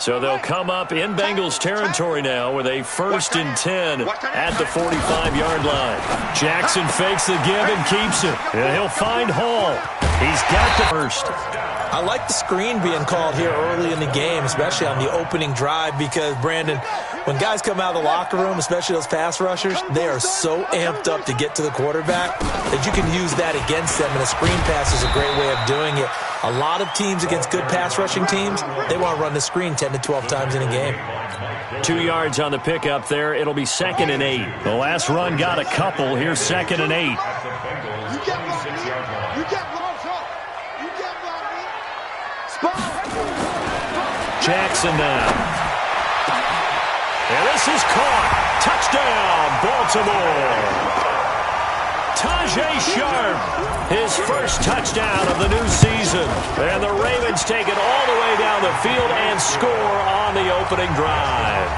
So they'll come up in Bengals territory now with a 1st and 10 at the 45-yard line. Jackson fakes the give and keeps it. And he'll find Hall. He's got the first. I like the screen being called here early in the game, especially on the opening drive, because, Brandon, when guys come out of the locker room, especially those pass rushers, they are so amped up to get to the quarterback that you can use that against them, and a screen pass is a great way of doing it. A lot of teams against good pass rushing teams, they want to run the screen 10 to 12 times in a game. 2 yards on the pickup there. It'll be 2nd and 8. The last run got a couple. Here's 2nd and 8. Jackson now. And this is caught. Touchdown, Baltimore. Tajay Sharp, his first touchdown of the new season. And the Ravens take it all the way down the field and score on the opening drive.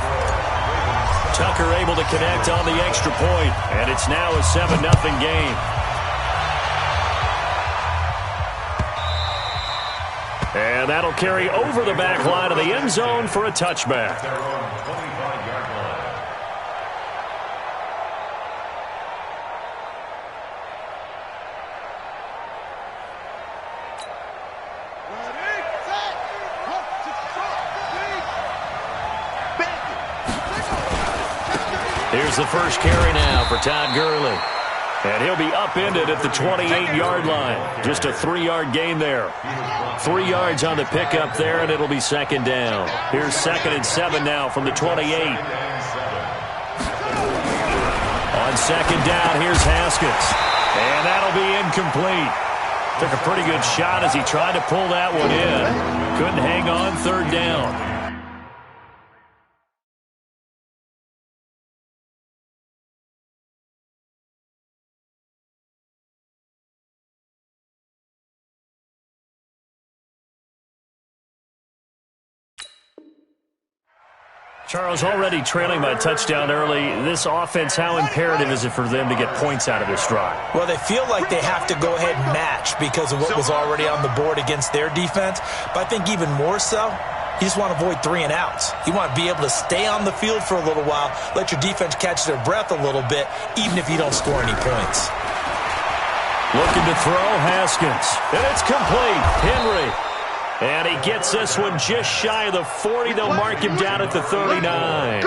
Tucker able to connect on the extra point, and it's now a 7-0 game. And that'll carry over the back line of the end zone for a touchback. Here's the first carry now for Todd Gurley. And he'll be upended at the 28-yard line. Just a 3-yard gain there. 3 yards on the pickup there, and it'll be 2nd down. Here's 2nd and 7 now from the 28. On 2nd down, here's Haskins. And that'll be incomplete. Took a pretty good shot as he tried to pull that one in. Couldn't hang on, 3rd down. Charles, already trailing by a touchdown early. This offense, how imperative is it for them to get points out of this drive? Well, they feel like they have to go ahead and match because of what was already on the board against their defense. But I think even more so, you just want to avoid 3 and outs. You want to be able to stay on the field for a little while, let your defense catch their breath a little bit, even if you don't score any points. Looking to throw, Haskins. And it's complete. Henry. And he gets this one just shy of the 40. They'll mark him down at the 39.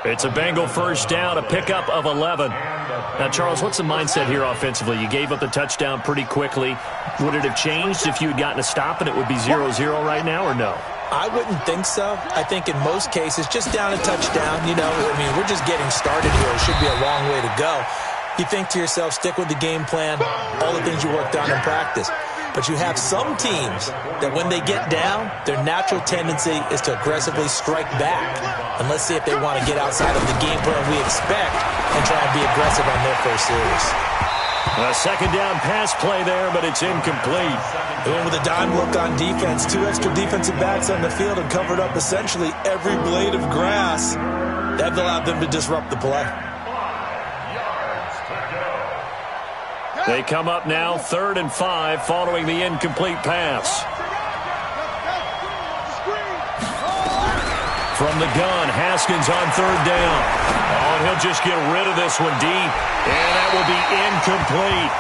It's a Bengal first down, a pickup of 11. Now, Charles, what's the mindset here offensively? You gave up the touchdown pretty quickly. Would it have changed if you had gotten a stop and it would be 0-0 right now, or no? I wouldn't think so. I think in most cases, just down a touchdown, you know, I mean, we're just getting started here. It should be a long way to go. You think to yourself, stick with the game plan, all the things you worked on in practice. But you have some teams that when they get down, their natural tendency is to aggressively strike back. And let's see if they want to get outside of the game plan we expect and try and be aggressive on their first series. A 2nd down pass play there, but it's incomplete. They went with a dime look on defense. 2 extra defensive backs on the field and covered up essentially every blade of grass. That allowed them to disrupt the play. They come up now 3rd and 5 following the incomplete pass. From the gun, Haskins on 3rd down. Oh, and he'll just get rid of this one deep. And that will be incomplete.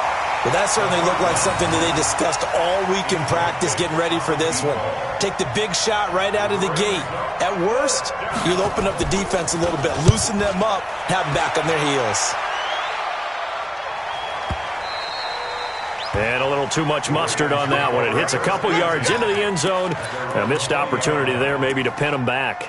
Well, that certainly looked like something that they discussed all week in practice getting ready for this one. Take the big shot right out of the gate. At worst, you'll open up the defense a little bit, loosen them up, have them back on their heels. And a little too much mustard on that one. It hits a couple yards into the end zone. A missed opportunity there maybe to pin them back.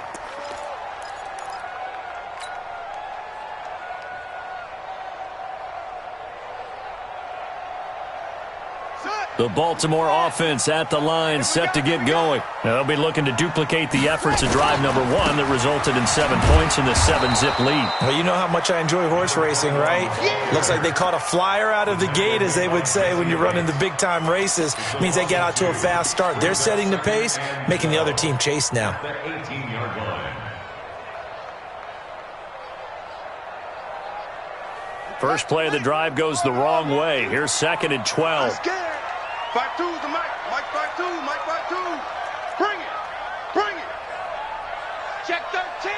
The Baltimore offense at the line, set to get going. Now, they'll be looking to duplicate the efforts of drive number 1 that resulted in 7 points in the 7-zip lead. Well, you know how much I enjoy horse racing, right? Looks like they caught a flyer out of the gate, as they would say when you're running the big-time races. It means they get out to a fast start. They're setting the pace, making the other team chase now. First play of the drive goes the wrong way. Here's 2nd and 12. 5-2 to Mike. Mike 5-2. Mike 5-2. Bring it. Check 13.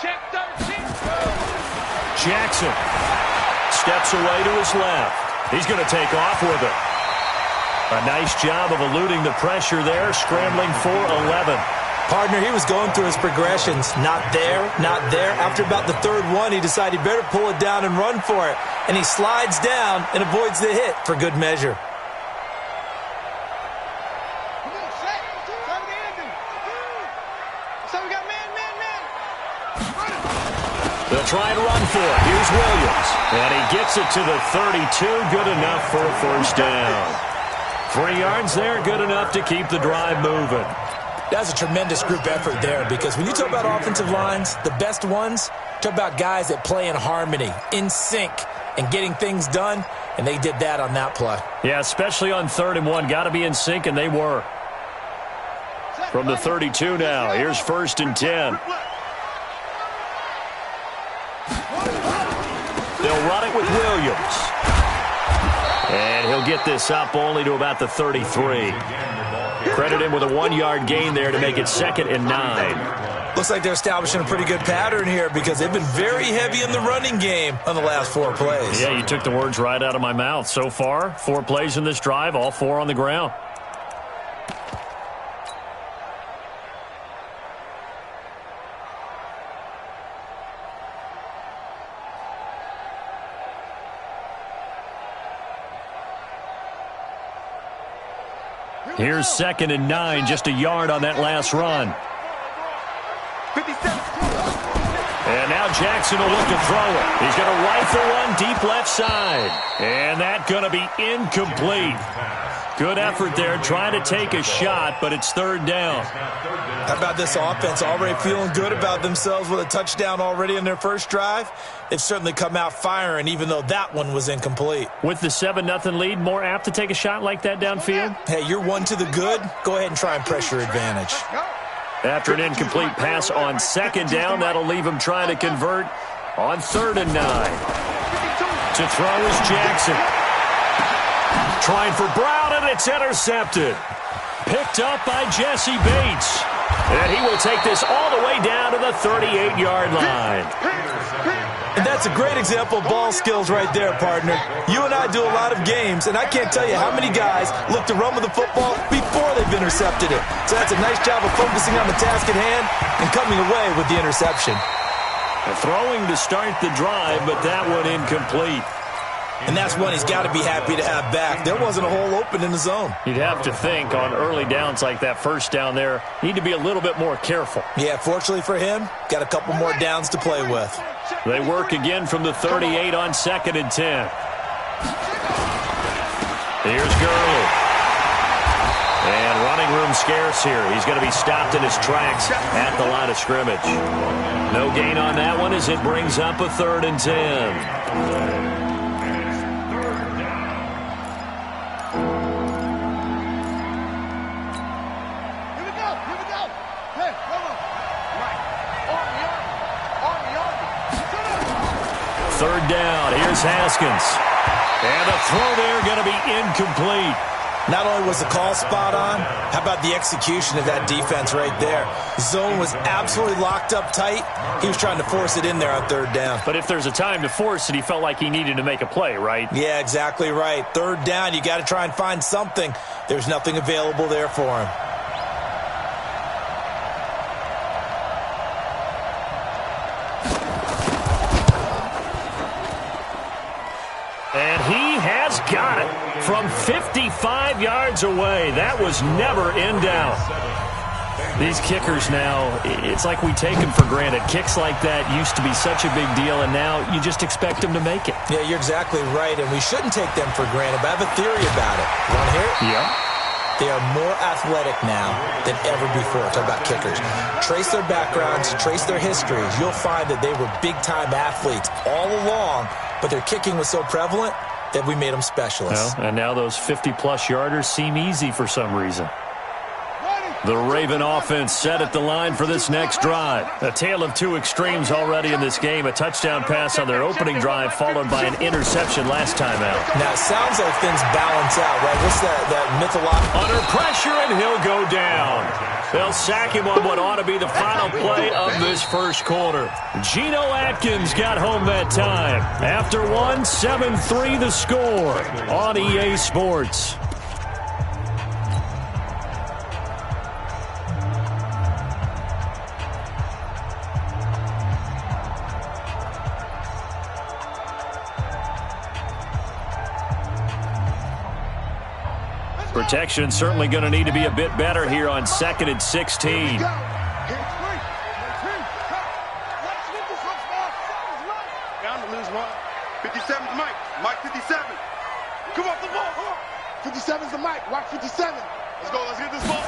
Check 13. Jackson steps away to his left. He's going to take off with it. A nice job of eluding the pressure there, scrambling for 11. Partner, he was going through his progressions. Not there, not there. After about the third one, he decided he better pull it down and run for it. And he slides down and avoids the hit for good measure. They'll try and run for it. Here's Williams. And he gets it to the 32. Good enough for a first down. 3 yards there, good enough to keep the drive moving. That's a tremendous group effort there, because when you talk about offensive lines, the best ones, talk about guys that play in harmony, in sync, and getting things done, and they did that on that play. Yeah, especially on 3rd and 1. Got to be in sync, and they were. From the 32 now, here's 1st and 10. They'll run it with Williams. And he'll get this up only to about the 33. Credit him with a 1-yard gain there to make it 2nd and 9. Looks like they're establishing a pretty good pattern here, because they've been very heavy in the running game on the last 4 plays. Yeah, you took the words right out of my mouth. So far, 4 plays in this drive, all 4 on the ground. Here's 2nd and 9, just a yard on that last run. 57. And now Jackson will look to throw it. He's going to rifle one deep left side. And that's going to be incomplete. Good effort there, trying to take a shot, but it's 3rd down. How about this offense already feeling good about themselves with a touchdown already in their first drive? They've certainly come out firing, even though that one was incomplete. With the 7-0 lead, more apt to take a shot like that downfield? Hey, you're one to the good. Go ahead and try and pressure advantage. After an incomplete pass on 2nd down, that'll leave him trying to convert on 3rd and 9. To throw is Jackson. Trying for Brown, and it's intercepted. Picked up by Jesse Bates. And he will take this all the way down to the 38-yard line. And that's a great example of ball skills right there, partner. You and I do a lot of games, and I can't tell you how many guys look to run with the football before they've intercepted it. So that's a nice job of focusing on the task at hand and coming away with the interception. Throwing to start the drive, but that one incomplete. And that's one he's got to be happy to have back. There wasn't a hole open in the zone. You'd have to think on early downs like that first down there, need to be a little bit more careful. Yeah, fortunately for him, got a couple more downs to play with. They work again from the 38 on 2nd and 10. Here's Gurley. And running room scarce here. He's going to be stopped in his tracks at the line of scrimmage. No gain on that one as it brings up a 3rd and 10. Third down. Here's Haskins. And the throw there going to be incomplete. Not only was the call spot on, how about the execution of that defense right there? Zone was absolutely locked up tight. He was trying to force it in there on 3rd down. But if there's a time to force it, he felt like he needed to make a play, right? Yeah, exactly right. 3rd down, you got to try and find something. There's nothing available there for him. And he has got it from 55 yards away. That was never in doubt. These kickers now, it's like we take them for granted. Kicks like that used to be such a big deal, and now you just expect them to make it. Yeah, you're exactly right, and we shouldn't take them for granted, but I have a theory about it. You want to hear it? Yeah. They are more athletic now than ever before. Talk about kickers. Trace their backgrounds, trace their histories. You'll find that they were big-time athletes all along, but their kicking was so prevalent that we made them specialists. Well, and now those 50-plus yarders seem easy for some reason. The Raven offense set at the line for this next drive. A tale of two extremes already in this game. A touchdown pass on their opening drive followed by an interception last time out. Now, it sounds like things balance out, right? What's that mythological? Under pressure, and he'll go down. They'll sack him on what ought to be the final play of this first quarter. Geno Atkins got home that time. After one, 7-3 the score on EA Sports. Protection certainly going to need to be a bit better here on 2nd and 16. Down to lose one. 57's Mike. Mike 57. Come off the ball. 57's the Mike. Watch 57. Let's go. Let's get this ball.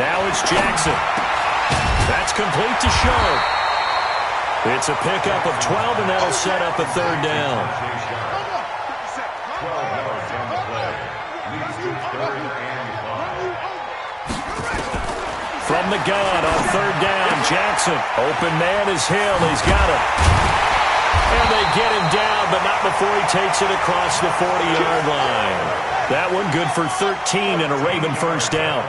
Now it's Jackson. That's complete to Sharp. It's a pickup of 12, and that'll set up a third down. From the gun on third down, Jackson. Open man is Hill. He's got it. And they get him down, but not before he takes it across the 40-yard line. That one good for 13 and a Raven first down.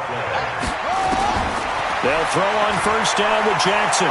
They'll throw on first down with Jackson.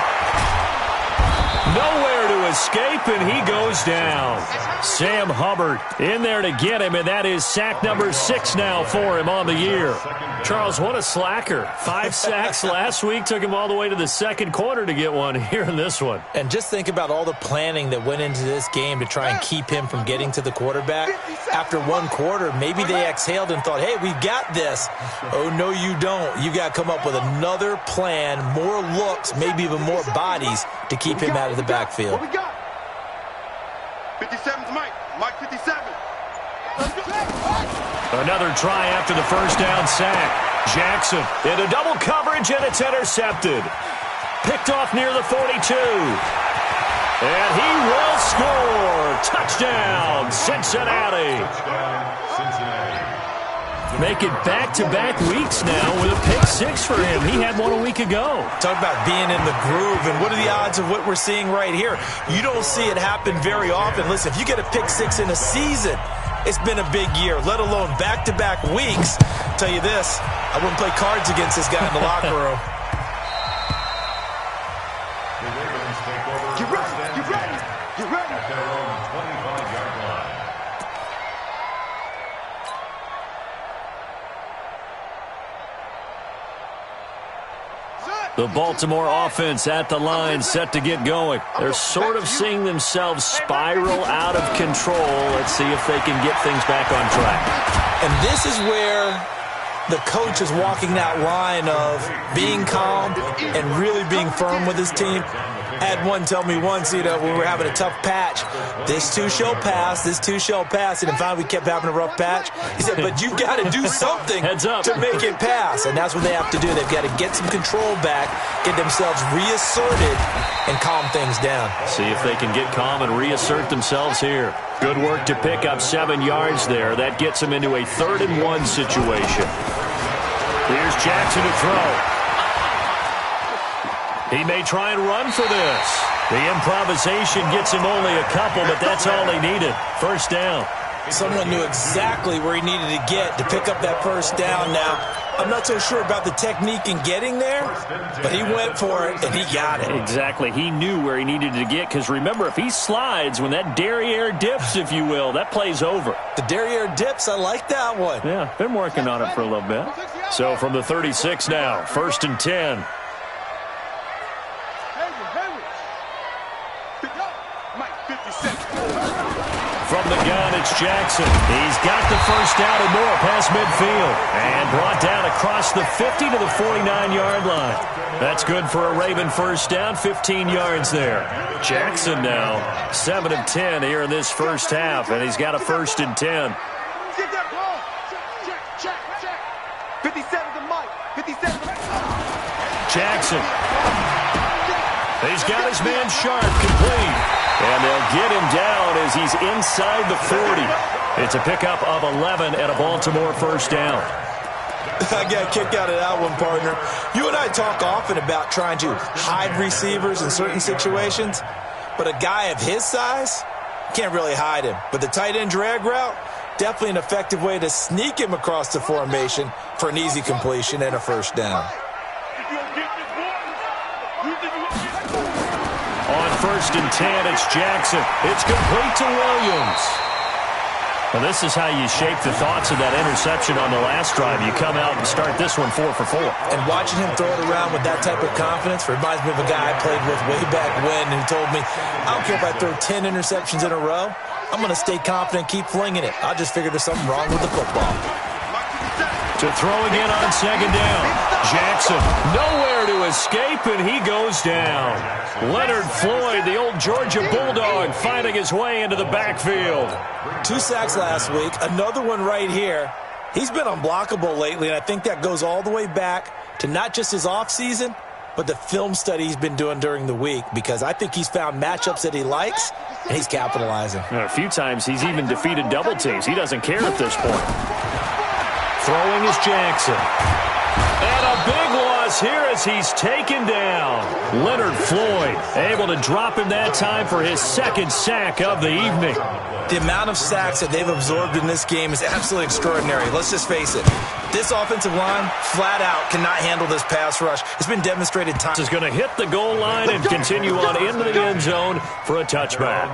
Nowhere to escape, and he goes down. Sam Hubbard in there to get him, and that is sack number 6 now for him on the year. Charles, what a slacker. 5 sacks last week. Took him all the way to the second quarter to get one here in this one. And just think about all the planning that went into this game to try and keep him from getting to the quarterback. After one quarter, maybe they exhaled and thought, hey, we've got this. Oh, no, you don't. You got to come up with another plan, more looks, maybe even more bodies to keep him out of the backfield. What we got? 57's Mike. Mike 57. Another try after the first down sack. Jackson into double coverage, and it's intercepted. Picked off near the 42. And he will score. Touchdown, Cincinnati. Make it back-to-back weeks now with a pick 6 for him. He had one a week ago. Talk about being in the groove, and what are the odds of what we're seeing right here? You don't see it happen very often. Listen, if you get a pick 6 in a season, it's been a big year, let alone back-to-back weeks. I'll tell you this, I wouldn't play cards against this guy in the locker room. Get ready. Get ready. Get ready. At their own 25-yard line. The Baltimore offense at the line, set to get going. They're sort of seeing themselves spiral out of control. Let's see if they can get things back on track. And this is where the coach is walking that line of being calm and really being firm with his team. I had one tell me once, when we were having a tough patch, this too shall pass, this too shall pass, and then finally we kept having a rough patch. He said, but you've got to do something Heads up. to make it pass, and that's what they have to do. They've got to get some control back, get themselves reasserted, and calm things down. See if they can get calm and reassert themselves here. Good work to pick up 7 yards there. That gets them into a 3rd and 1 situation. Here's Jackson to throw. He may try and run for this. The improvisation gets him only a couple, but that's all he needed. First down. Someone knew exactly where he needed to get to pick up that first down. Now, I'm not so sure about the technique in getting there, but he went for it, and he got it. Exactly. He knew where he needed to get, because remember, if he slides, when that derriere dips, if you will, that play's over. The derriere dips, I like that one. Yeah, been working on it for a little bit. So from the 36 now, 1st and 10. From the gun, it's Jackson. He's got the first down and more past midfield. And brought down across the 50 to the 49-yard line. That's good for a Raven first down, 15 yards there. Jackson now, 7 of 10 here in this first half, and he's got a 1st and 10. Get that ball. Check. 57 to Mike. 57 to Mike. Jackson. He's got his man Sharp complete. And they'll get him down as he's inside the 40. It's a pickup of 11 and a Baltimore first down. I got a kick out of that one, partner. You and I talk often about trying to hide receivers in certain situations, but a guy of his size, can't really hide him. But the tight end drag route, definitely an effective way to sneak him across the formation for an easy completion and a first down. On 1st and 10, it's Jackson. It's complete to Williams. Well, this is how you shape the thoughts of that interception on the last drive. You come out and start this one 4 for 4. And watching him throw it around with that type of confidence reminds me of a guy I played with way back when who told me, I don't care if I throw 10 interceptions in a row, I'm going to stay confident, keep flinging it. I just figured there's something wrong with the football. To throw again on 2nd down. Jackson nowhere to escape, and he goes down. Leonard Floyd, the old Georgia Bulldog, finding his way into the backfield. 2 sacks last week, another one right here. He's been unblockable lately, and I think that goes all the way back to not just his offseason, but the film study he's been doing during the week, because I think he's found matchups that he likes, and he's capitalizing. A few times he's even defeated double teams. He doesn't care at this point. Throwing is Jackson. And a big loss here as he's taken down. Leonard Floyd able to drop him that time for his 2nd sack of the evening. The amount of sacks that they've absorbed in this game is absolutely extraordinary. Let's just face it. This offensive line, flat out, cannot handle this pass rush. It's been demonstrated time. This is going to hit the goal line and continue on into the end zone for a touchback.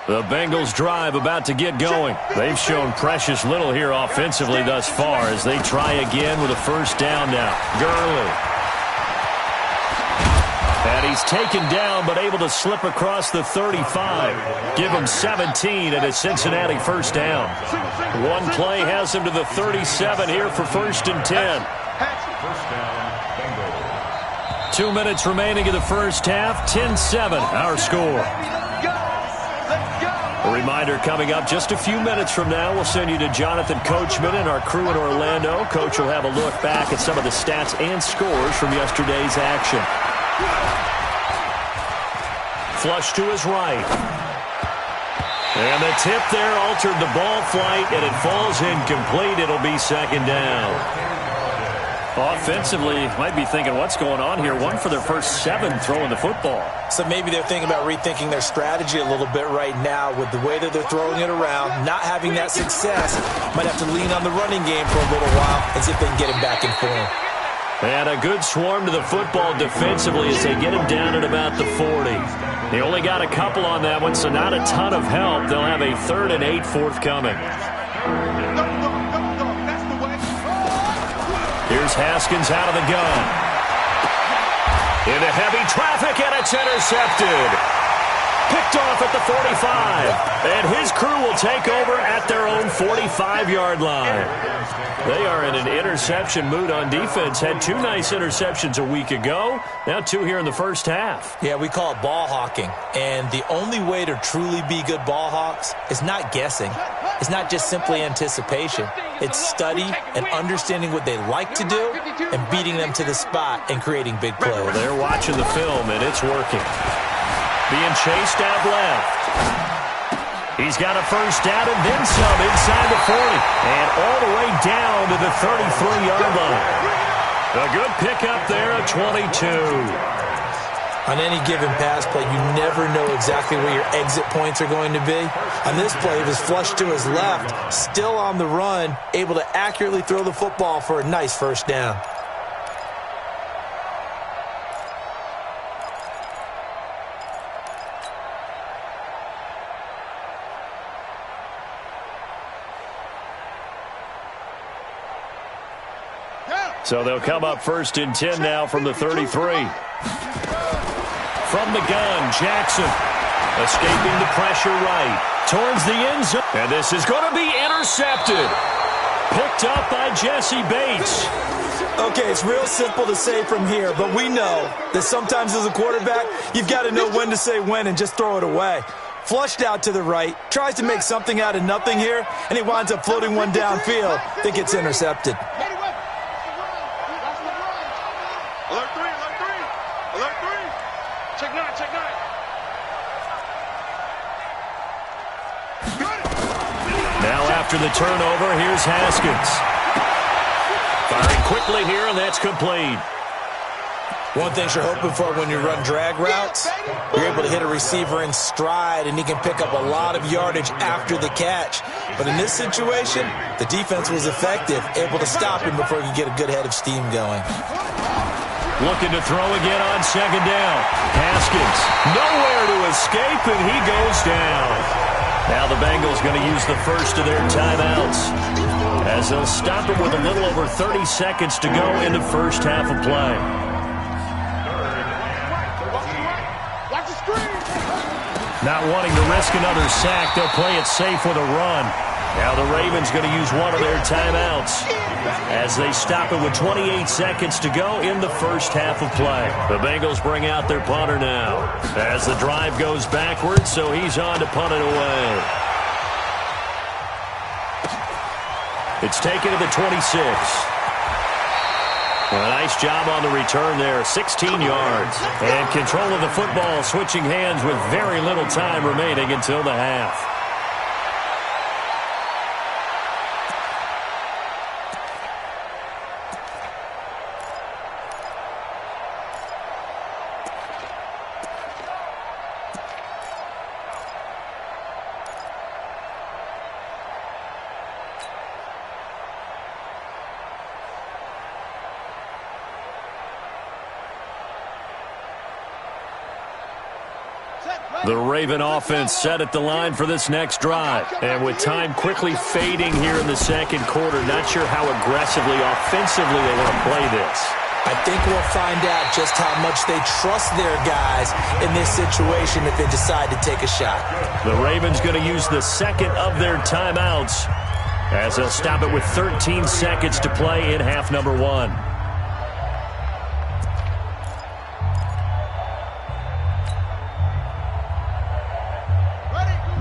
The Bengals drive about to get going. They've shown precious little here offensively thus far as they try again with a first down now. Gurley. And he's taken down but able to slip across the 35. Give him 17 and a Cincinnati first down. One play has him to the 37 here for 1st and 10. 2 minutes remaining in the first half. 10-7 our score. A reminder coming up just a few minutes from now, we'll send you to Jonathan Coachman and our crew in Orlando. Coach will have a look back at some of the stats and scores from yesterday's action. Flush to his right. And the tip there altered the ball flight, and it falls incomplete. It'll be 2nd down. Offensively, might be thinking, what's going on here? 1 for their first 7 throwing the football. So maybe they're thinking about rethinking their strategy a little bit right now with the way that they're throwing it around, not having that success. Might have to lean on the running game for a little while and see if they can get him back in form. And a good swarm to the football defensively as they get him down at about the 40. They only got a couple on that one, so not a ton of help. They'll have a 3rd and 8 forthcoming. Here's Haskins out of the gun. Into heavy traffic, and it's intercepted. Picked off at the 45. And his crew will take over at their own 45-yard line. They are in an interception mood on defense. Had 2 nice interceptions a week ago. Now 2 here in the first half. Yeah, we call it ball hawking. And the only way to truly be good ball hawks is not guessing. It's not just simply anticipation. It's study and understanding what they like to do and beating them to the spot and creating big plays. Well, they're watching the film, and it's working. Being chased out left. He's got a first down and then some inside the 40. And all the way down to the 33-yard line. A good pickup there at 22. On any given pass play, you never know exactly where your exit points are going to be. On this play, it was flushed to his left, still on the run, able to accurately throw the football for a nice first down. So they'll come up 1st and 10 now from the 33. From the gun, Jackson escaping the pressure right towards the end zone. And this is going to be intercepted. Picked up by Jesse Bates. Okay, it's real simple to say from here, but we know that sometimes as a quarterback, you've got to know when to say when and just throw it away. Flushed out to the right, tries to make something out of nothing here, and he winds up floating one downfield. I think it's intercepted. After the turnover, here's Haskins. Firing quickly here, and that's complete. One thing you're hoping for when you run drag routes, you're able to hit a receiver in stride, and he can pick up a lot of yardage after the catch. But in this situation, the defense was effective, able to stop him before he could get a good head of steam going. Looking to throw again on second down. Haskins, nowhere to escape, and he goes down. Now the Bengals going to use the first of their timeouts, as they'll stop him with a little over 30 seconds to go in the first half of play. Not wanting to risk another sack, they'll play it safe with a run. Now the Ravens going to use one of their timeouts as they stop it with 28 seconds to go in the first half of play. The Bengals bring out their punter now as the drive goes backwards, so he's on to punt it away. It's taken to the 26. A nice job on the return there, 16 yards. And control of the football, switching hands with very little time remaining until the half. The Raven offense set at the line for this next drive. And with time quickly fading here in the second quarter, not sure how aggressively, offensively they want to play this. I think we'll find out just how much they trust their guys in this situation if they decide to take a shot. The Ravens going to use the second of their timeouts as they'll stop it with 13 seconds to play in half number one.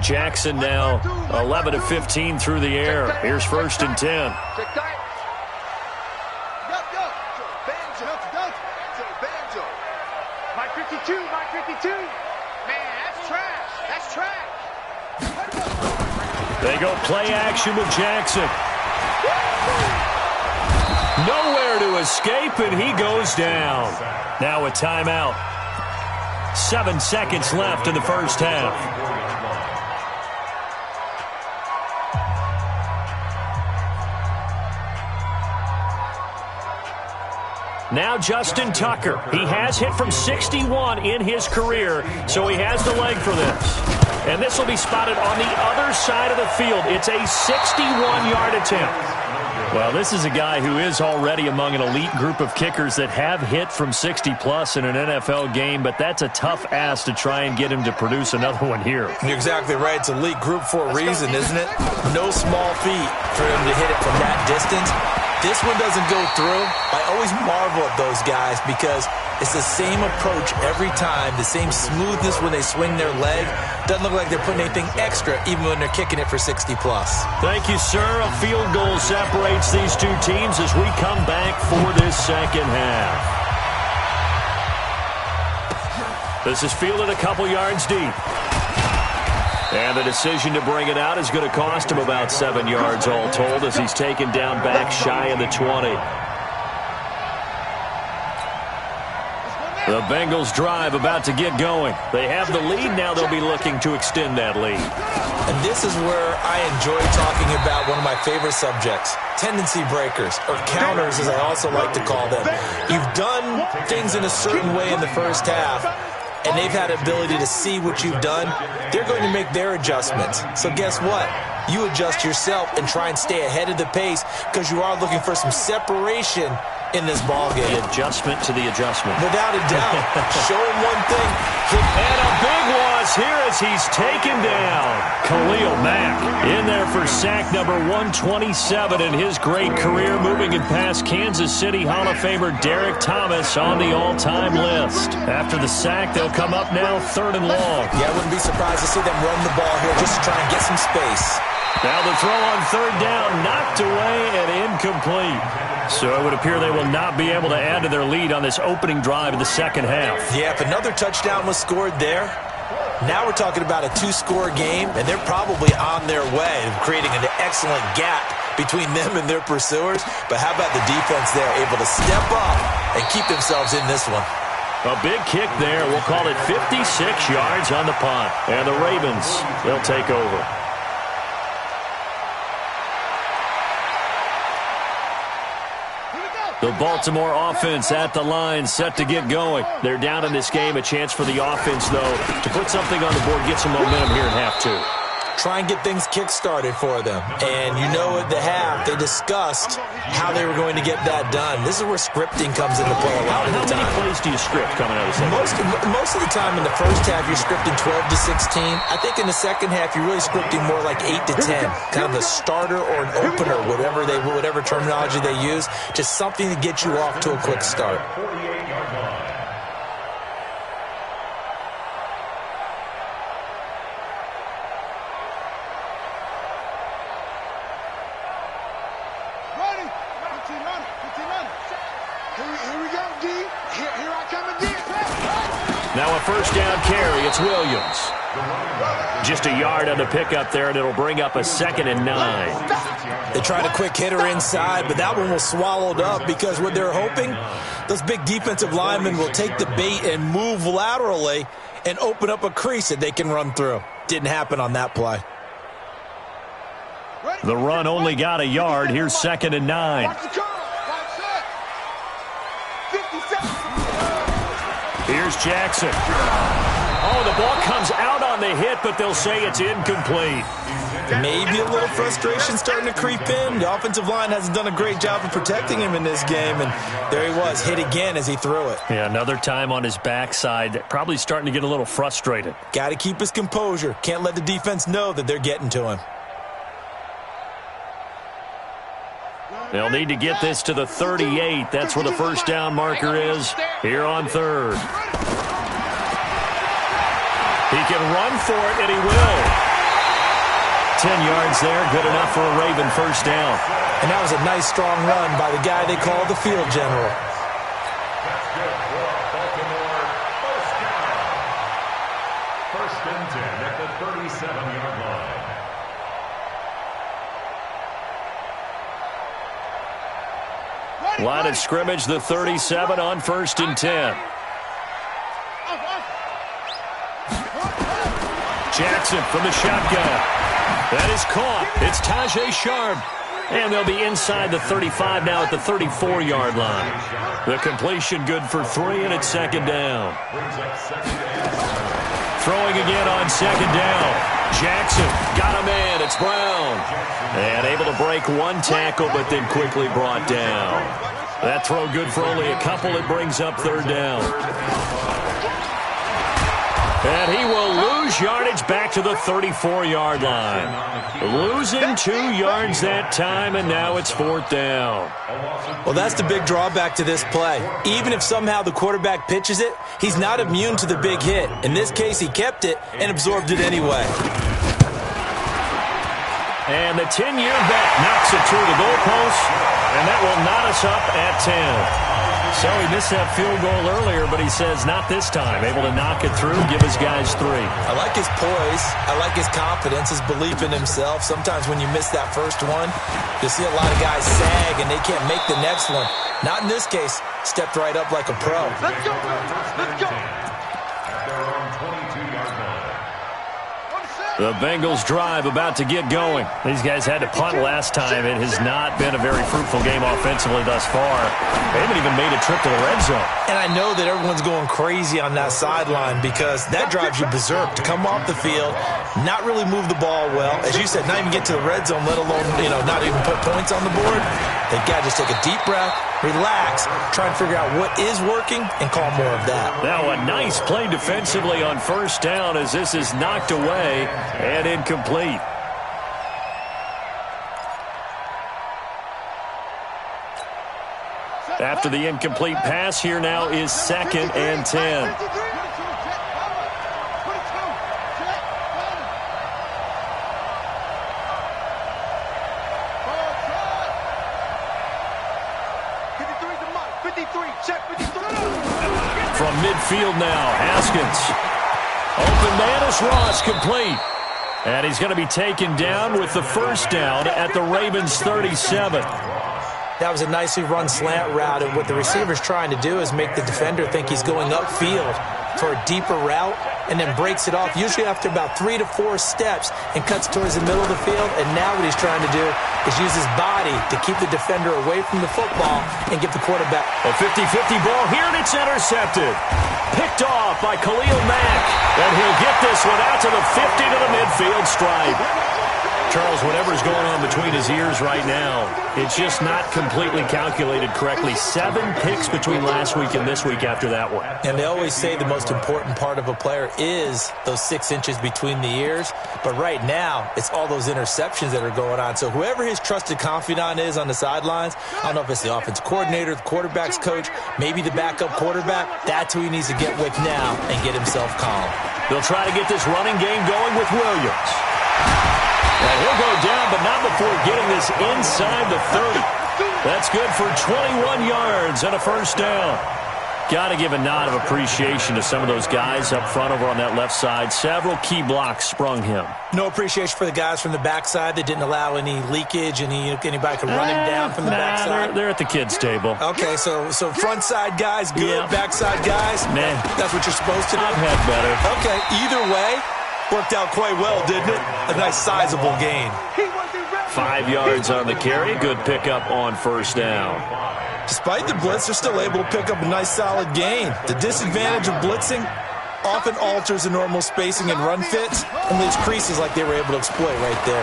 Jackson now 11 of 15 through the air. Here's first and 10. My 52, my 52. Man, that's trash. That's trash. They go play action with Jackson. Nowhere to escape, and he goes down. Now a timeout. 7 seconds left in the first half. Now Justin Tucker. He has hit from 61 in his career, so he has the leg for this. And this will be spotted on the other side of the field. It's a 61-yard attempt. Well, this is a guy who is already among an elite group of kickers that have hit from 60-plus in an NFL game, but that's a tough ask to try and get him to produce another one here. You're exactly right. It's elite group for a reason, isn't it? No small feat for him to hit it from that distance. This one doesn't go through. I always marvel at those guys because it's the same approach every time, the same smoothness when they swing their leg. Doesn't look like they're putting anything extra even when they're kicking it for 60-plus. Thank you, sir. A field goal separates these two teams as we come back for this second half. This is fielded a couple yards deep. And the decision to bring it out is going to cost him about 7 yards all told as he's taken down back shy of the 20. The Bengals drive about to get going. They have the lead. Now they'll be looking to extend that lead. And this is where I enjoy talking about one of my favorite subjects, tendency breakers, or counters as I also like to call them. You've done things in a certain way in the first half, and they've had ability to see what you've done. They're going to make their adjustments. So guess what? You adjust yourself and try and stay ahead of the pace because you are looking for some separation in this ballgame. The adjustment to the adjustment. Without a doubt. Show him one thing. And a big loss here as he's taken down. Khalil Mack in there for sack number 127 in his great career, moving it past Kansas City Hall of Famer Derek Thomas on the all-time list. After the sack, they'll come up now 3rd and long. Yeah, I wouldn't be surprised to see them run the ball here just to try and get some space. Now the throw on 3rd down, knocked away and incomplete. So it would appear they will not be able to add to their lead on this opening drive of the second half. Yeah, if another touchdown was scored there, Now we're talking about a two-score game, and they're probably on their way of creating an excellent gap between them and their pursuers. But how about the defense there, able to step up and keep themselves in this one? A big kick there. We'll call it 56 yards on the punt. And the Ravens, they'll take over. The Baltimore offense at the line, set to get going. They're down in this game. A chance for the offense, though, to put something on the board, get some momentum here in half two. Try and get things kick-started for them. And you know at the half, they discussed how they were going to get that done. This is where scripting comes into play a lot of the time. How many plays do you script coming out of the second? Most of the time in the first half, you're scripting 12 to 16. I think in the second half, you're really scripting more like 8 to 10. Kind of a starter or an opener, whatever terminology they use. Just something to get you off to a quick start. 48-yard line. Here we go, D. Here I come again. Now a first down carry. It's Williams. Just a yard on the pickup there, and it'll bring up a 2nd and 9. They tried a quick hitter inside, but that one was swallowed up because what they're hoping, those big defensive linemen will take the bait and move laterally and open up a crease that they can run through. Didn't happen on that play. The run only got a yard. Here's 2nd and 9. Here's Jackson. Oh, the ball comes out on the hit, but they'll say it's incomplete. Maybe a little frustration starting to creep in. The offensive line hasn't done a great job of protecting him in this game, and there he was, hit again as he threw it. Yeah, another time on his backside, probably starting to get a little frustrated. Got to keep his composure. Can't let the defense know that they're getting to him. They'll need to get this to the 38. That's where the first down marker is here on 3rd. He can run for it, and he will. 10 yards there, good enough for a Raven first down. And that was a nice, strong run by the guy they call the field general. That's good for Baltimore. First down. First and 10 at the 37-yard line. Line of scrimmage, the 37 on 1st and 10. Jackson from the shotgun. That is caught. It's Tajay Sharp. And they'll be inside the 35 now at the 34-yard line. The completion good for 3, and it's 2nd down. Throwing again on 2nd down. Jackson got a man. It's Brown. And able to break one tackle, but then quickly brought down. That throw good for only a couple. It brings up 3rd down. And he will lose yardage back to the 34-yard line. Losing 2 yards that time, and now it's 4th down. Well, that's the big drawback to this play. Even if somehow the quarterback pitches it, he's not immune to the big hit. In this case, he kept it and absorbed it anyway. And the 10-year vet knocks it through the goalpost, and that will knot us up at 10. So he missed that field goal earlier, but he says not this time. Able to knock it through, give his guys 3. I like his poise. I like his confidence, his belief in himself. Sometimes when you miss that first one, you'll see a lot of guys sag and they can't make the next one. Not in this case. Stepped right up like a pro. Let's go. Let's go. At their own 22-yard line. The Bengals drive about to get going. These guys had to punt last time. It has not been a very fruitful game offensively thus far. They haven't even made a trip to the red zone. And I know that everyone's going crazy on that sideline because that drives you berserk to come off the field, not really move the ball well. As you said, not even get to the red zone, let alone, not even put points on the board. They've got to just take a deep breath, relax, try and figure out what is working, and call more of that. Now a nice play defensively on first down as this is knocked away and incomplete. After the incomplete pass, here now is 2nd and 10. From midfield now, Haskins. Open man is Ross, complete. And he's going to be taken down with the first down at the Ravens' 37. That was a nicely run slant route, and what the receiver's trying to do is make the defender think he's going upfield for a deeper route, and then breaks it off, usually after about 3 to 4 steps, and cuts towards the middle of the field. And now what he's trying to do is use his body to keep the defender away from the football and give the quarterback a 50-50 ball here, and it's intercepted. Picked off by Khalil Mack, and he'll get this one out to the 50 to the midfield stripe. Charles, whatever's going on between his ears right now, it's just not completely calculated correctly. 7 picks between last week and this week after that one. And they always say the most important part of a player is those 6 inches between the ears. But right now, it's all those interceptions that are going on. So whoever his trusted confidant is on the sidelines, I don't know if it's the offensive coordinator, the quarterback's coach, maybe the backup quarterback, that's who he needs to get with now and get himself calm. They'll try to get this running game going with Williams. And he'll go down, but not before getting this inside the 30. That's good for 21 yards and a first down. Got to give a nod of appreciation to some of those guys up front over on that left side. Several key blocks sprung him. No appreciation for the guys from the backside that didn't allow any leakage, and anybody could run him down from the backside. They're at the kids' table. Okay, so front side guys good, yeah. Backside guys, man, that's what you're supposed to do. I've had better. Okay, either way, worked out quite well, didn't it? A nice sizable gain. 5 yards on the carry. Good pickup on first down. Despite the blitz, they're still able to pick up a nice solid gain. The disadvantage of blitzing often alters the normal spacing and run fits and leaves creases like they were able to exploit right there.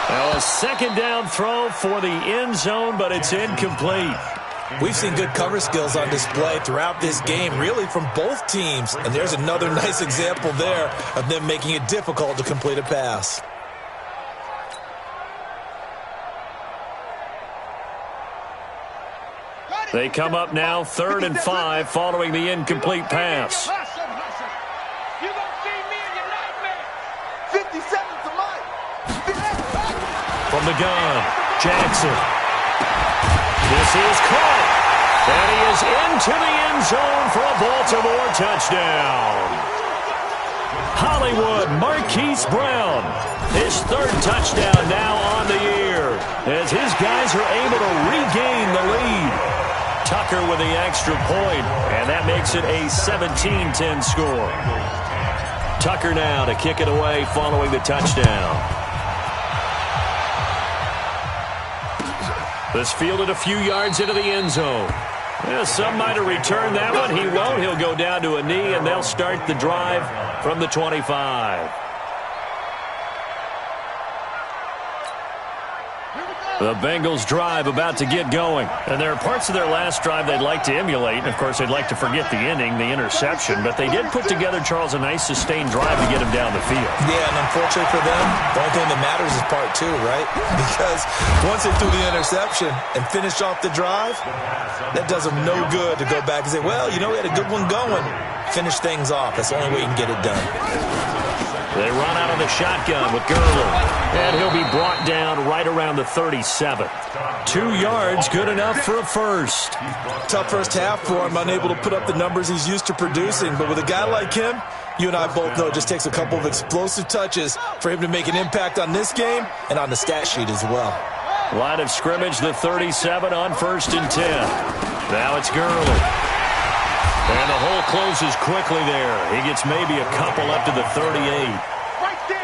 Now a second down throw for the end zone, but it's incomplete. We've seen good cover skills on display throughout this game, really from both teams. And there's another nice example there of them making it difficult to complete a pass. They come up now 3rd and 5 following the incomplete pass. From the gun, Jackson. This is caught. And he is into the end zone for a Baltimore touchdown. Hollywood Marquise Brown. His 3rd touchdown now on the year as his guys are able to regain the lead. Tucker with the extra point, and that makes it a 17-10 score. Tucker now to kick it away following the touchdown. This fielded a few yards into the end zone. Yeah, some might have returned that one. He won't. He'll go down to a knee, and they'll start the drive from the 25. The Bengals drive about to get going. And there are parts of their last drive they'd like to emulate. And, of course, they'd like to forget the ending, the interception. But they did put together, Charles, a nice sustained drive to get him down the field. Yeah, and unfortunately for them, the only thing that matters is part 2, right? Because once they threw the interception and finished off the drive, that does them no good to go back and say, well, you know, we had a good one going. Finish things off. That's the only way you can get it done. They run out of the shotgun with Gurley. And he'll be brought down right around the 37. 2 yards, good enough for a first. Tough first half for him, unable to put up the numbers he's used to producing. But with a guy like him, you and I both know it just takes a couple of explosive touches for him to make an impact on this game and on the stat sheet as well. Line of scrimmage, the 37 on 1st and 10. Now it's Gurley. And the hole closes quickly there. He gets maybe a couple up to the 38.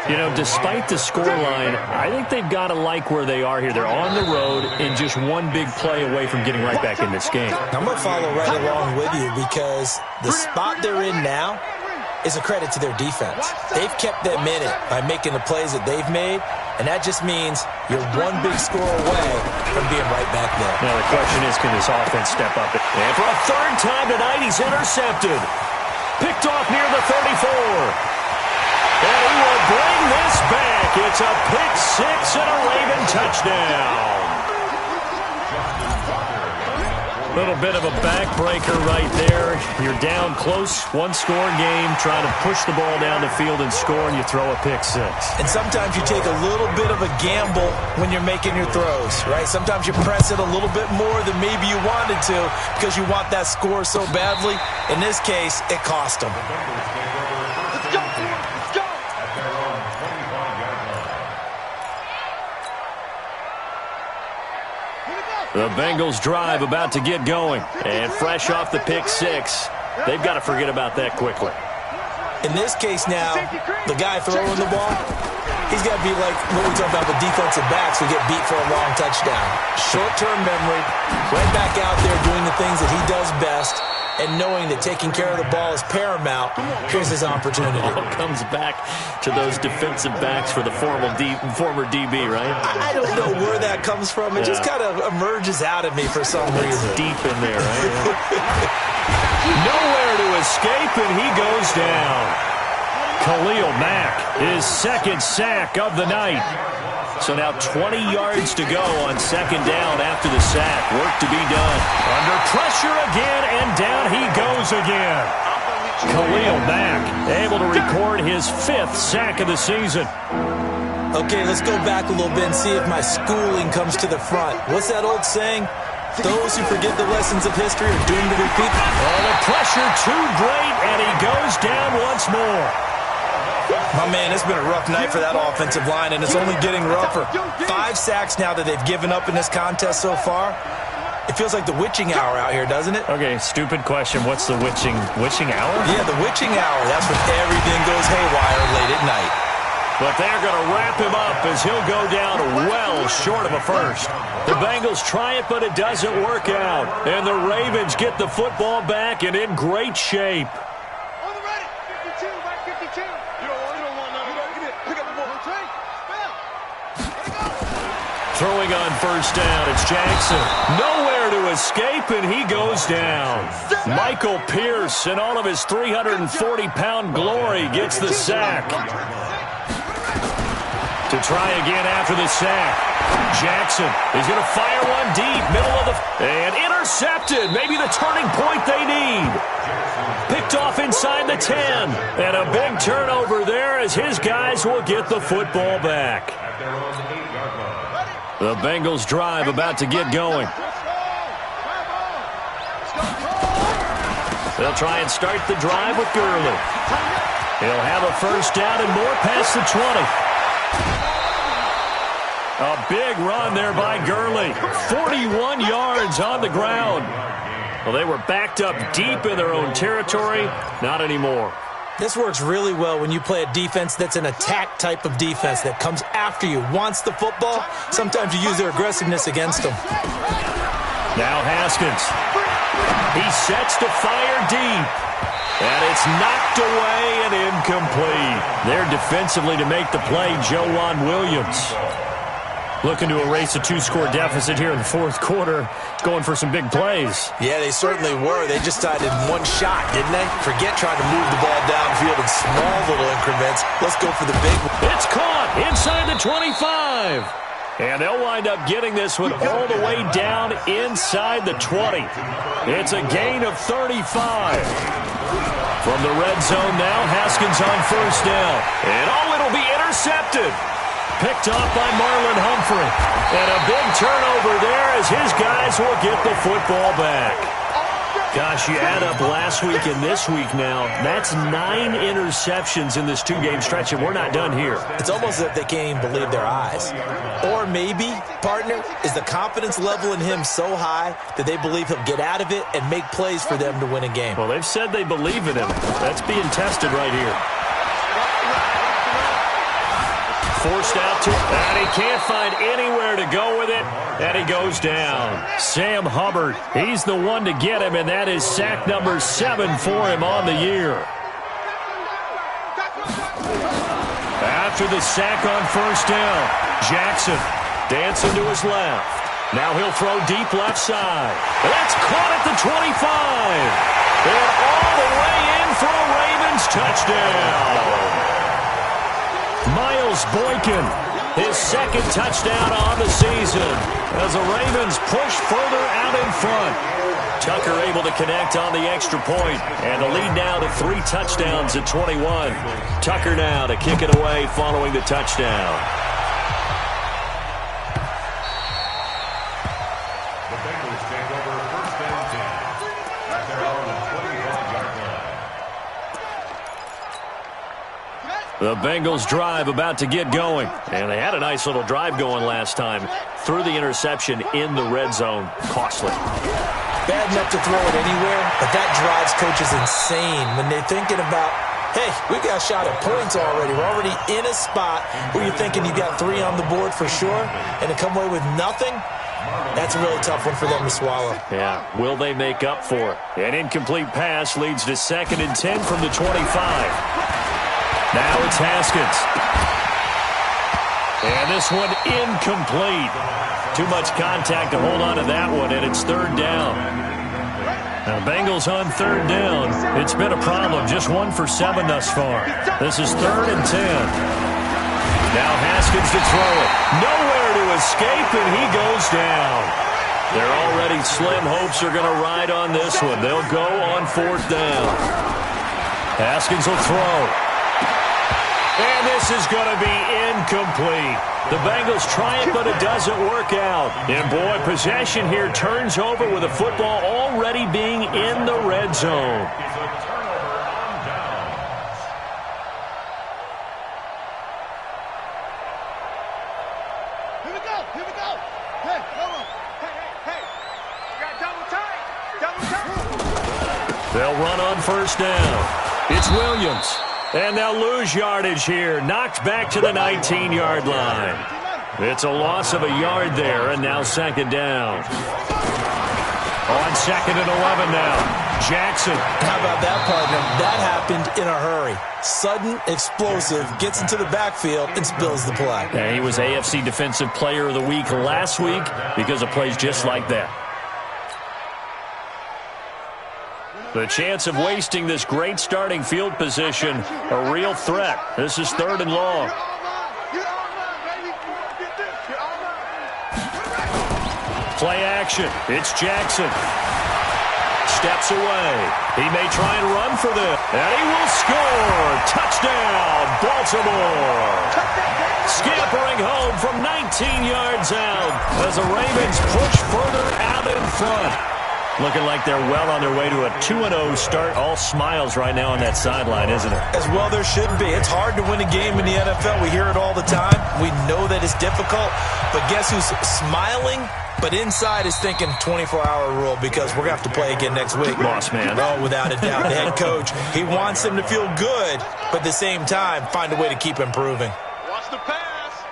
You know, despite the scoreline, I think they've got to like where they are here. They're on the road and just one big play away from getting right back in this game. I'm going to follow right along with you because the spot they're in now is a credit to their defense. They've kept them in it by making the plays that they've made, and that just means you're one big score away from being right back there. Now the question is, can this offense step up? And for a 3rd time tonight, he's intercepted. Picked off near the 34. And he will bring this back. It's a pick 6 and a Raven touchdown. Little bit of a backbreaker right there. You're down close, one-score game, trying to push the ball down the field and score, and you throw a pick six. And sometimes you take a little bit of a gamble when you're making your throws, right? Sometimes you press it a little bit more than maybe you wanted to because you want that score so badly. In this case, it cost them. Let's go, let's go. The Bengals drive about to get going. And fresh off the pick six, they've got to forget about that quickly. In this case now, the guy throwing the ball, he's got to be like what we talk about with defensive backs who get beat for a long touchdown. Short-term memory, right back out there doing the things that he does best, and knowing that taking care of the ball is paramount. Here's his opportunity. All comes back to those defensive backs for the former DB, right? I don't know where that comes from. It just kind of emerges out of me for some reason. Deep in there, right? Nowhere to escape, and he goes down. Khalil Mack, his second sack of the night. So now 20 yards to go on second down after the sack. Work to be done. Under pressure again, and down he goes again. Khalil Mack able to record his 5th sack of the season. Okay, let's go back a little bit and see if my schooling comes to the front. What's that old saying? Those who forget the lessons of history are doomed to repeat. Oh, the pressure too great, and he goes down once more. My man, it's been a rough night for that offensive line, and it's only getting rougher. 5 sacks now that they've given up in this contest so far. It feels like the witching hour out here, doesn't it? Okay, stupid question. What's the witching hour? Yeah, the witching hour. That's when everything goes haywire late at night. But they're going to wrap him up as he'll go down well short of a first. The Bengals try it, but it doesn't work out. And the Ravens get the football back and in great shape. On the ready. 52, right 52. You don't want none. Get it. Pick up the ball. Throwing on first down, it's Jackson. Nowhere to escape, and he goes down. Michael Pierce, in all of his 340-pound glory, gets the sack. To try again after the sack. Jackson is going to fire one deep, middle of the... And intercepted. Maybe the turning point they need. Picked off inside the 10. And a big turnover there as his guys will get the football back. The Bengals drive about to get going. They'll try and start the drive with Gurley. He'll have a first down and more past the 20. A big run there by Gurley. 41 yards on the ground. Well, they were backed up deep in their own territory. Not anymore. This works really well when you play a defense that's an attack type of defense that comes after you, wants the football. Sometimes you use their aggressiveness against them. Now Haskins. He sets to fire deep. And it's knocked away and incomplete. There defensively to make the play, Joejuan Williams. Looking to erase a 2-score deficit here in the fourth quarter. Going for some big plays. Yeah, they certainly were. They just decided one shot, didn't they? Forget trying to move the ball downfield in small little increments. Let's go for the big one. It's caught inside the 25. And they'll wind up getting this one all the way down inside the 20. It's a gain of 35. From the red zone now, Haskins on first down. And it'll be intercepted. Picked off by Marlon Humphrey. And a big turnover there as his guys will get the football back. Gosh, you add up last week and this week now, that's 9 interceptions in this 2-game stretch, and we're not done here. It's almost as if they can't even believe their eyes. Or maybe, partner, is the confidence level in him so high that they believe he'll get out of it and make plays for them to win a game. Well, they've said they believe in him. That's being tested right here. Forced out to, and he can't find anywhere to go with it, and he goes down. Sam Hubbard, he's the one to get him, and that is sack number 7 for him on the year. After the sack on first down, Jackson dancing to his left. Now he'll throw deep left side. That's caught at the 25. And all the way in for a Ravens touchdown. Miles Boykin, his second touchdown on the season as the Ravens push further out in front. Tucker able to connect on the extra point, and the lead now to 3 touchdowns at 21. Tucker now to kick it away following the touchdown. The Bengals take over first and 10 at their own 25-yard line. The Bengals drive about to get going, and they had a nice little drive going last time. Threw the interception in the red zone. Costly. Bad enough to throw it anywhere, but that drives coaches insane when they're thinking about, hey, we got a shot at points already. We're already in a spot where you're thinking you got 3 on the board for sure, and to come away with nothing, that's a really tough one for them to swallow. Yeah, will they make up for it? An incomplete pass leads to 2nd and 10 from the 25. Now it's Haskins. And this one incomplete. Too much contact to hold on to that one, and it's 3rd down. Now, Bengals on 3rd down. It's been a problem. Just 1 for 7 thus far. This is 3rd and 10. Now Haskins to throw it. Nowhere to escape, and he goes down. Their already slim hopes are going to ride on this one. They'll go on 4th down. Haskins will throw. And this is going to be incomplete. The Bengals try it, but it doesn't work out. And, boy, possession here turns over with the football already being in the red zone. It's a turnover on downs. Here we go. Here we go. Hey, come on. Hey. You got double tight. Double tight. They'll run on 1st down. It's Williams. And they'll lose yardage here. Knocked back to the 19-yard line. It's a loss of a yard there, and now 2nd down. On 2nd and 11 now. Jackson. How about that, partner? That happened in a hurry. Sudden, explosive, gets into the backfield, and spills the play. And he was AFC Defensive Player of the Week last week because of plays just like that. The chance of wasting this great starting field position, a real threat. This is 3rd and long. Play action. It's Jackson. Steps away. He may try and run for this. And he will score. Touchdown, Baltimore. Scampering home from 19 yards out as the Ravens push further out in front. Looking like they're well on their way to a 2-0 start. All smiles right now on that sideline, isn't it? As well there should be. It's hard to win a game in the NFL. We hear it all the time. We know that it's difficult. But guess who's smiling? But inside is thinking 24-hour rule because we're going to have to play again next week. Boss man. Oh, without a doubt. The head coach, he wants them to feel good, but at the same time, find a way to keep improving. Watch the pass.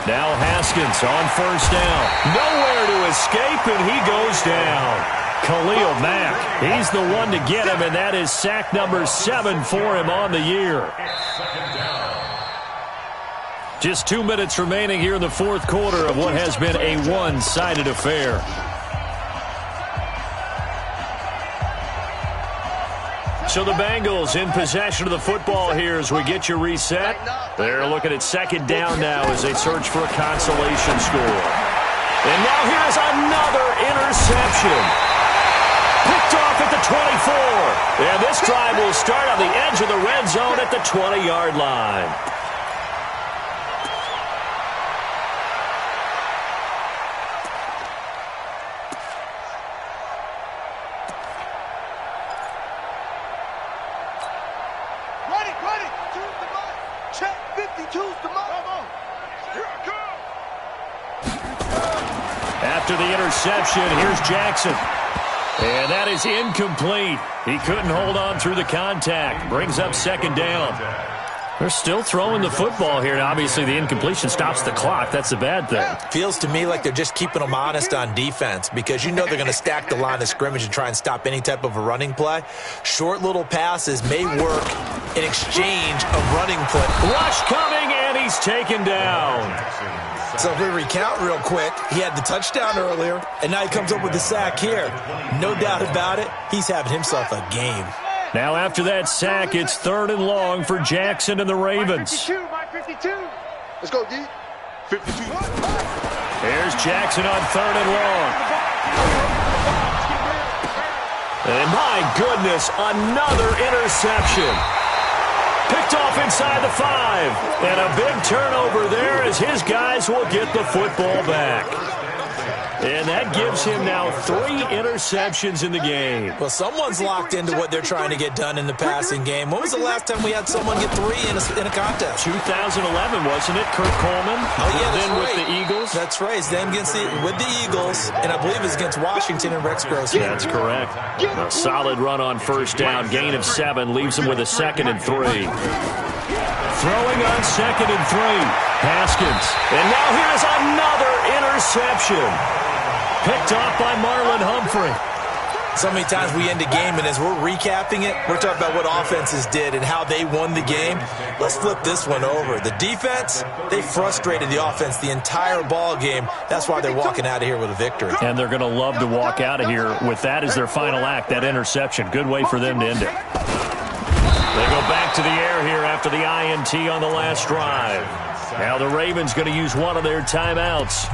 Now Haskins on 1st down. Nowhere to escape, and he goes down. Khalil Mack, he's the one to get him, and that is sack number 7 for him on the year. Just 2 minutes remaining here in the 4th quarter of what has been a one-sided affair. So the Bengals in possession of the football here as we get you reset. They're looking at 2nd down now as they search for a consolation score. And now here's another interception. Picked off at the 24. And this drive will start on the edge of the red zone at the 20-yard line. After the interception, here's Jackson. And that is incomplete. He couldn't hold on through the contact. Brings up 2nd down. They're still throwing the football here. And obviously, the incompletion stops the clock. That's a bad thing. Feels to me like they're just keeping them honest on defense because you know they're going to stack the line of scrimmage and try and stop any type of a running play. Short little passes may work in exchange of running play. Rush coming, and he's taken down. So if we recount real quick, he had the touchdown earlier, and now he comes up with the sack here. No doubt about it, he's having himself a game. Now after that sack, it's 3rd and long for Jackson and the Ravens. Mike 52. Let's go, D. 52. Here's Jackson on 3rd and long. And my goodness, another interception. Picked off inside the 5. And a big turnover there as his guys will get the football back. And that gives him now 3 interceptions in the game. Well, someone's locked into what they're trying to get done in the passing game. When was the last time we had someone get 3 in a contest? 2011, wasn't it? Kurt Coleman? Oh, yeah, that's then right. with the Eagles? That's right. It's them with the Eagles, and I believe it's against Washington and Rex Grossman. That's correct. A solid run on first down. Gain of 7 leaves him with a 2nd and 3. Throwing on 2nd and 3. Haskins. And now here's another interception. Picked off by Marlon Humphrey. So many times we end a game, and as we're recapping it, we're talking about what offenses did and how they won the game. Let's flip this one over. The defense, they frustrated the offense the entire ball game. That's why they're walking out of here with a victory. And they're going to love to walk out of here with that as their final act, that interception. Good way for them to end it. They go back to the air here after the INT on the last drive. Now the Ravens going to use one of their timeouts.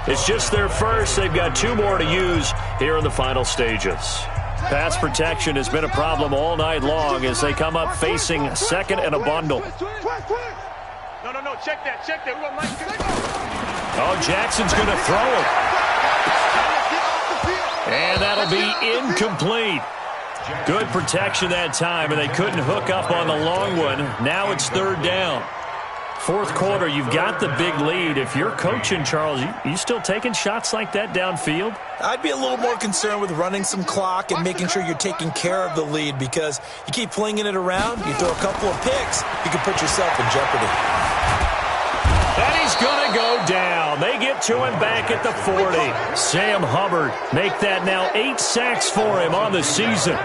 It's just their first. They've got 2 more to use here in the final stages. Pass protection has been a problem all night long as they come up facing 2nd and a bundle. No, check that. Oh, Jackson's going to throw it. And that'll be incomplete. Good protection that time, and they couldn't hook up on the long one. Now it's 3rd down. 4th quarter, you've got the big lead. If you're coaching, Charles, you still taking shots like that downfield? I'd be a little more concerned with running some clock and making sure you're taking care of the lead, because you keep flinging it around, you throw a couple of picks, you can put yourself in jeopardy. And he's going to go down. They get to him back at the 40. Sam Hubbard make that now 8 sacks for him on the season.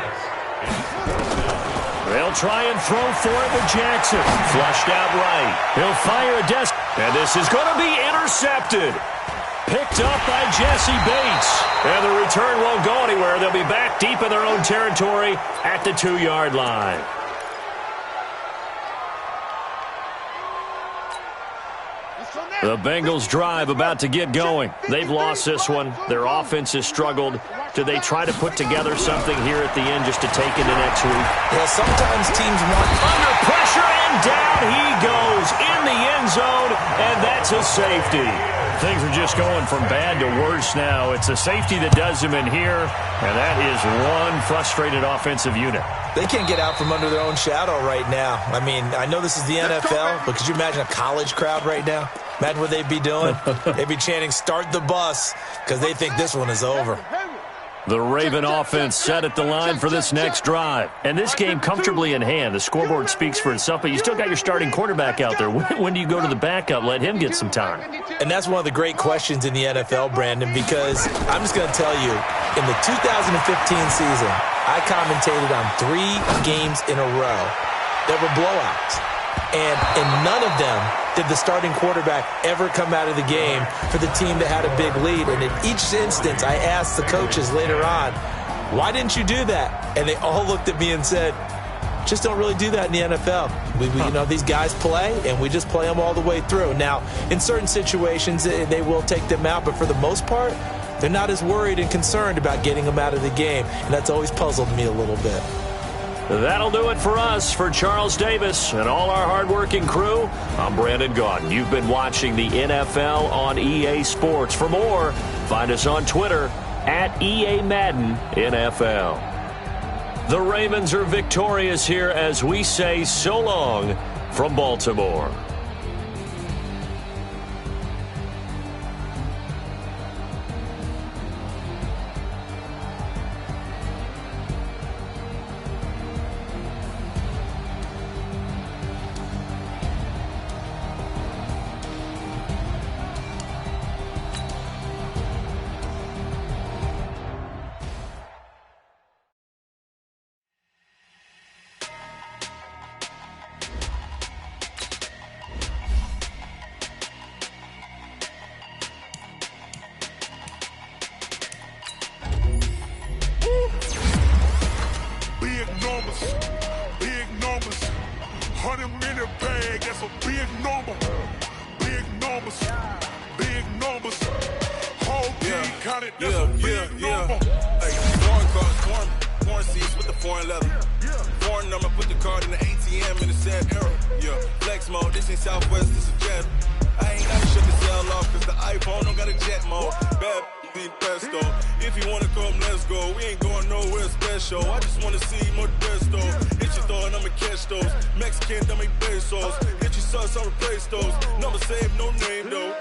They'll try and throw for it with Jackson. Flushed out right. He'll fire a desk. And this is going to be intercepted. Picked up by Jesse Bates. And the return won't go anywhere. They'll be back deep in their own territory at the 2-yard line. The Bengals drive about to get going. They've lost this one. Their offense has struggled. Do they try to put together something here at the end just to take into next week? Yeah, sometimes teams want under pressure, and down he goes in the end zone, and that's a safety. Things are just going from bad to worse now. It's a safety that does him in here, and that is one frustrated offensive unit. They can't get out from under their own shadow right now. I mean, I know this is the NFL, but could you imagine a college crowd right now? Imagine what they'd be doing. They'd be chanting, "Start the bus," because they think this one is over. The Raven offense set at the line for this next drive. And this game comfortably in hand. The scoreboard speaks for itself, but you still got your starting quarterback out there. When do you go to the backup? Let him get some time. And that's one of the great questions in the NFL, Brandon, because I'm just going to tell you, in the 2015 season, I commentated on 3 games in a row that were blowouts. And in none of them did the starting quarterback ever come out of the game for the team that had a big lead. And in each instance, I asked the coaches later on, why didn't you do that? And they all looked at me and said, just don't really do that in the NFL. We you know, these guys play, and we just play them all the way through. Now, in certain situations, they will take them out, but for the most part, they're not as worried and concerned about getting them out of the game. And that's always puzzled me a little bit. That'll do it for us. For Charles Davis and all our hardworking crew, I'm Brandon Gaudin. You've been watching the NFL on EA Sports. For more, find us on Twitter at EA Madden NFL. The Ravens are victorious here as we say so long from Baltimore. Big numbers, 100 minute bag, that's a big number. Big numbers, whole team counted, that's a big number. Hey, one foreign seats with the foreign leather. Foreign number, put the card in the ATM in the sad era. Yeah, flex mode, this ain't Southwest, this is Jet. I ain't gotta shut the cell off, cause the iPhone don't got a jet mode. Bad be pesto. If you wanna come, let's go. We ain't going nowhere special. I just wanna see more Desto. Hit your thought, I'ma catch those. Mexican, dummy pesos. Hit your sauce, I'll replace those. Number save, no name though.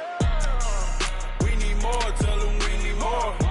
We need more, tell them we need more.